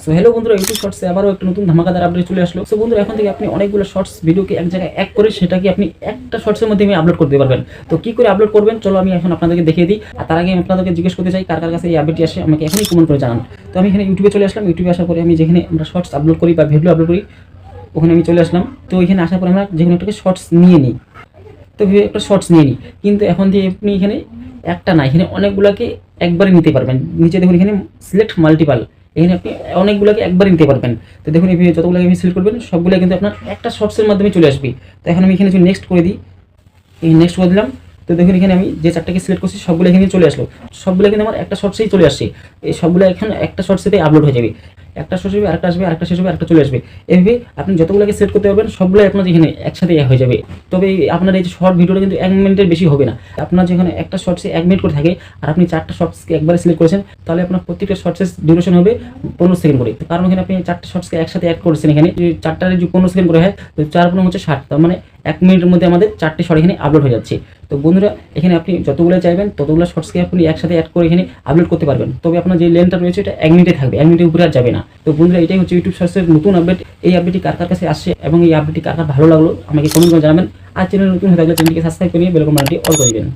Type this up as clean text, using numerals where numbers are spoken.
So hello বন্ধুরা, YouTube শর্টসে আবারও একটা নতুন ধামাকাদার আপডেট চলে আসলো। সো বন্ধুরা, এখন থেকে আপনি অনেকগুলো শর্টস ভিডিওকে এক জায়গায় এক করে সেটাকে আপনি একটা শর্টসের মধ্যে আপলোড করতে পারবেন। তো কি করে আপলোড করবেন চলো আমি এখন আপনাদেরকে দেখিয়ে দিই। আর তার আগে আমি আপনাদেরকে জিজ্ঞেস করতে চাই কার কার কাছে এই আপডেটটি আসে আমাকে এখনই কমেন্ট করে জানান। তো আমি এখানে ইউটিউবে চলে আসলাম। ইউটিউবে আসার পরে আমি যেখানে আমরা শর্টস আপলোড করি বা ভিডিও আপলোড করি ওখানে আমি চলে আসলাম। তো এখানে আসার পরে আমরা যেখানে একটাকে শর্টস নিয়ে নিই, তো একটা শর্টস নিয়ে নিই। কিন্তু এখন দিয়ে আপনি এখানে একটা না, এখানে অনেকগুলোকে একবারে নিতে পারবেন। নিচে দেখুন এখানে সিলেক্ট মাল্টিপাল, এখানে আপনি অনেকগুলোকে একবারে নিতে পারবেন। তো দেখুন এই যতগুলো আমি সিলেক্ট করবেন সবগুলো কিন্তু আপনার একটা শর্টসের মাধ্যমে চলে আসবে। তো এখন আমি এখানে যদি নেক্সট করে দিই, এই নেক্সট করে দিলাম। তো দেখুন এখানে আমি যে চারটাকে সিলেক্ট করছি সবগুলো এখানে চলে আসলো। সবগুলো কিন্তু আমার একটা শর্টসেই চলে আসছে। এই সবগুলো এখন একটা শর্টসেতে আপলোড হয়ে যাবে। একটা শর্টস হবে, আরেকটা আসবে, আরেকটা শেষ হবে, আরেকটা চলে আসবে। এভাবে আপনি যতগুলোকে সেট করতে পারবেন সবগুলো আপনার এখানে একসাথে হয়ে যাবে। তবে আপনার এই যে শর্ট ভিডিওটা কিন্তু 1 মিনিটের বেশি হবে না। আপনার যেখানে একটা শর্টসে 1 মিনিট করে থাকে আর আপনি 4টা শর্টসকে একবারে সিলেক্ট করেছেন, তাহলে আপনার প্রত্যেকটা শর্টসের ডিউরেশন হবে 15 সেকেন্ড করে। কারণ এখানে আপনি 4টা শর্টসকে একসাথে অ্যাড করেছেন। এখানে 4টার যে 15 সেকেন্ড করে হয়, তো 4 15 হচ্ছে 60, তার মানে 1 মিনিটের মধ্যে আমাদের 4টে শর্ট এখানে আপলোড হয়ে যাচ্ছে। তো বন্ধুরা, এখানে আপনি যতগুলো চাইবেন ততগুলো শর্টসকে আপনি একসাথে অ্যাড করে এখানে আপলোড করতে পারবেন। তবে আপনার যে লেন্থটা রয়েছে এটা 1 মিনিটে থাকবে, 1 মিনিটের উপরে আর যাবে না। তো বন্ধুরা, এটাই হচ্ছে ইউটিউব শর্টসের নতুন আপডেট। এই আপডেটটি কার কার কাছে আসছে এবং এই আপডেটটি কার কার ভালো লাগলো আমাকে কমেন্ট করে জানাবেন। আর চ্যানেল নতুন হয়ে থাকলে চ্যানেলটিকে সাবস্ক্রাইব করে নিয়ে বেল আইকনটি অল করে দিবেন।